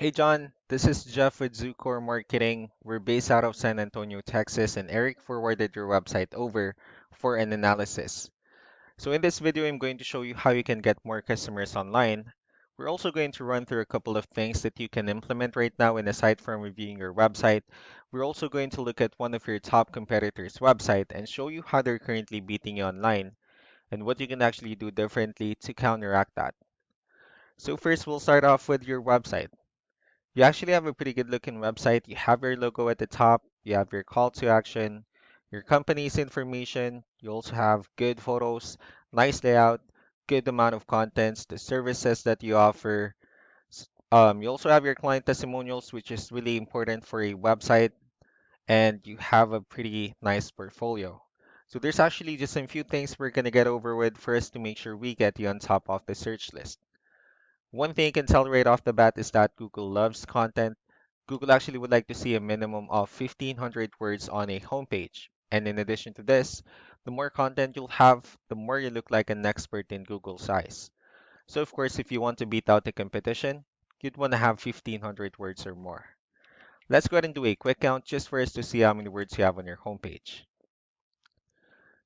Hey John, this is Jeff with Zucor Marketing. We're based out of San Antonio, Texas, and Eric forwarded your website over for an analysis. So in this video, I'm going to show you how you can get more customers online. We're also going to run through a couple of things that you can implement right now, and aside from reviewing your website, we're also going to look at one of your top competitors' website and show you how they're currently beating you online and what you can actually do differently to counteract that. So first, we'll start off with your website. You actually have a pretty good looking website. You have your logo at the top, you have your call to action, your company's information, you also have good photos, nice layout, good amount of contents, the services that you offer. You also have your client testimonials, which is really important for a website, and you have a pretty nice portfolio. So there's actually just a few things we're gonna get over with first to make sure we get you on top of the search list. One thing you can tell right off the bat is that Google loves content. Google actually would like to see a minimum of 1,500 words on a homepage. And in addition to this, the more content you'll have, the more you look like an expert in Google's eyes. So of course, if you want to beat out the competition, you'd want to have 1,500 words or more. Let's go ahead and do a quick count just for us to see how many words you have on your homepage.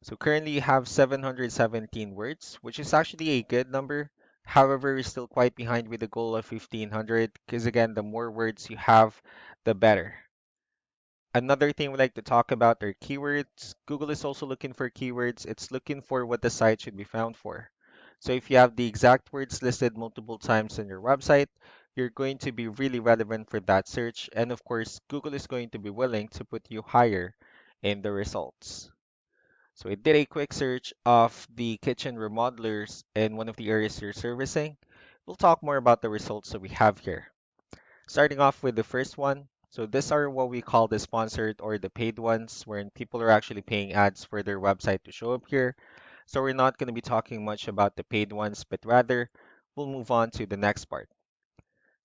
So currently you have 717 words, which is actually a good number. However, you're still quite behind with the goal of 1500 because again, the more words you have, the better. Another thing we like to talk about are keywords. Google is also looking for keywords. It's looking for what the site should be found for. So if you have the exact words listed multiple times on your website, you're going to be really relevant for that search. And of course, Google is going to be willing to put you higher in the results. So I did a quick search of the kitchen remodelers in one of the areas you're servicing. We'll talk more about the results that we have here. Starting off with the first one. So these are what we call the sponsored or the paid ones, wherein people are actually paying ads for their website to show up here. So we're not going to be talking much about the paid ones, but rather we'll move on to the next part.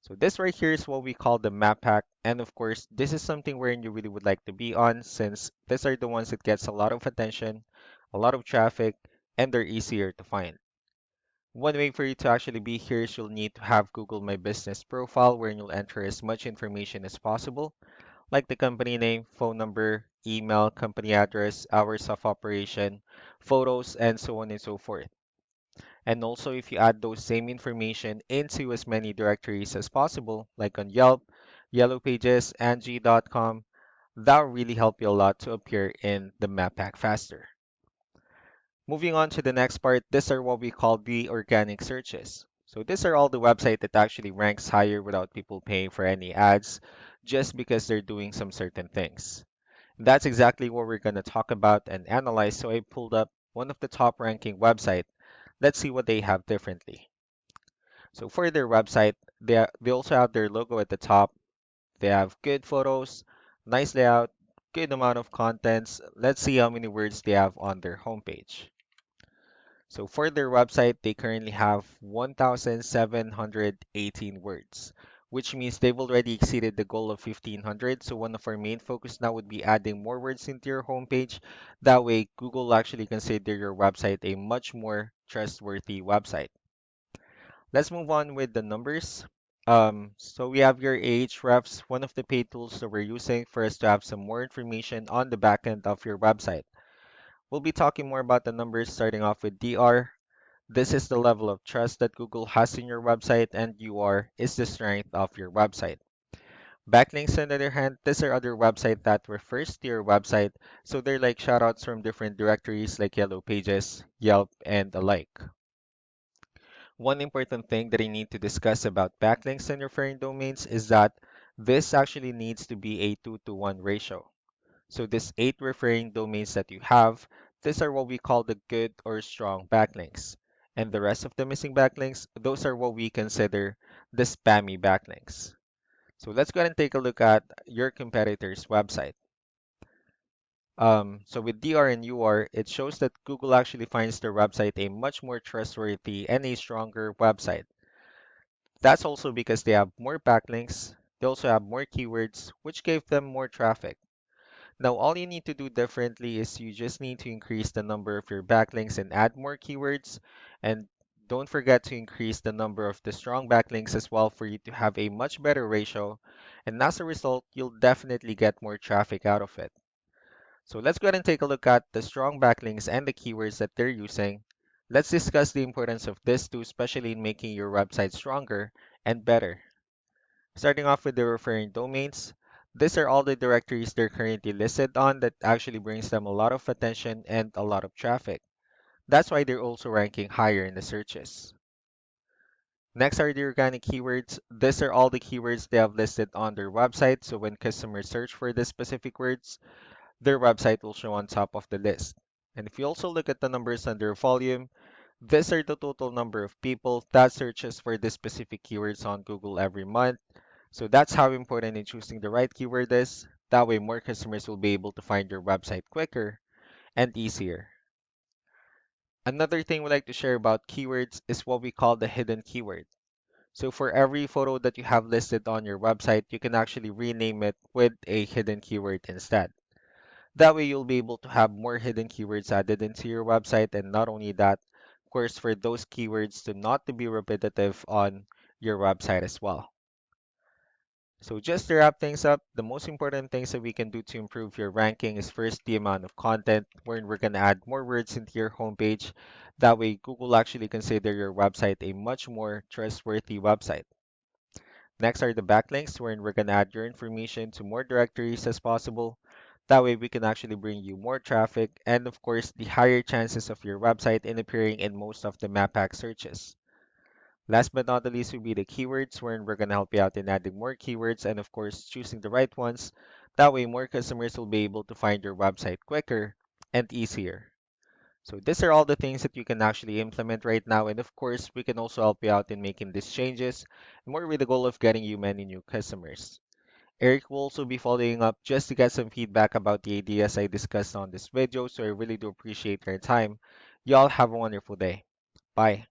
So this right here is what we call the map hack. And of course, this is something wherein you really would like to be on since these are the ones that gets a lot of attention, a lot of traffic, and they're easier to find. One way for you to actually be here is you'll need to have Google My Business profile wherein you'll enter as much information as possible, like the company name, phone number, email, company address, hours of operation, photos, and so on and so forth. And also, if you add those same information into as many directories as possible, like on Yelp, Yellow Pages, Angie.com, that will really help you a lot to appear in the map pack faster. Moving on to the next part, these are what we call the organic searches. So these are all the website that actually ranks higher without people paying for any ads, just because they're doing some certain things. That's exactly what we're going to talk about and analyze. So I pulled up one of the top ranking website. Let's see what they have differently. So for their website, they also have their logo at the top. They have good photos, nice layout, good amount of contents. Let's see how many words they have on their homepage. So for their website, they currently have 1,718 words, which means they've already exceeded the goal of 1,500. So one of our main focus now would be adding more words into your homepage. That way, Google will actually consider your website a much more trustworthy website. Let's move on with the numbers. So we have your Ahrefs, one of the paid tools that we're using for us to have some more information on the back end of your website. We'll be talking more about the numbers starting off with DR. This is the level of trust that Google has in your website, and UR is the strength of your website. Backlinks, on the other hand, these are other websites that refers to your website, so they're like shoutouts from different directories like Yellow Pages, Yelp, and the like. One important thing that I need to discuss about backlinks and referring domains is that this actually needs to be a 2-to-1 ratio. So these 8 referring domains that you have, these are what we call the good or strong backlinks. And the rest of the missing backlinks, those are what we consider the spammy backlinks. So let's go ahead and take a look at your competitor's website. So with DR and UR, it shows that Google actually finds their website a much more trustworthy and a stronger website. That's also because they have more backlinks, they also have more keywords, which gave them more traffic. Now, all you need to do differently is you just need to increase the number of your backlinks and add more keywords. And Don't forget to increase the number of the strong backlinks as well for you to have a much better ratio. And as a result, you'll definitely get more traffic out of it. So let's go ahead and take a look at the strong backlinks and the keywords that they're using. Let's discuss the importance of this too, especially in making your website stronger and better. Starting off with the referring domains, these are all the directories they're currently listed on that actually brings them a lot of attention and a lot of traffic. That's why they're also ranking higher in the searches. Next are the organic keywords. These are all the keywords they have listed on their website, so when customers search for the specific words, their website will show on top of the list. And if you also look at the numbers under volume, these are the total number of people that searches for the specific keywords on Google every month. So that's how important in choosing the right keyword is. That way more customers will be able to find your website quicker and easier. Another thing we like to share about keywords is what we call the hidden keyword. So for every photo that you have listed on your website, you can actually rename it with a hidden keyword instead. That way you'll be able to have more hidden keywords added into your website, and not only that, of course, for those keywords to not to be repetitive on your website as well. So just to wrap things up, the most important things that we can do to improve your ranking is first the amount of content, where we're going to add more words into your homepage. That way Google actually consider your website a much more trustworthy website. Next are the backlinks, wherein we're going to add your information to more directories as possible. That way, we can actually bring you more traffic and, of course, the higher chances of your website in appearing in most of the map pack searches. Last but not the least will be the keywords, wherein we're going to help you out in adding more keywords and, of course, choosing the right ones. That way, more customers will be able to find your website quicker and easier. So these are all the things that you can actually implement right now. And of course, we can also help you out in making these changes, more with the goal of getting you many new customers. Eric will also be following up just to get some feedback about the ideas I discussed on this video. So I really do appreciate your time. Y'all have a wonderful day. Bye.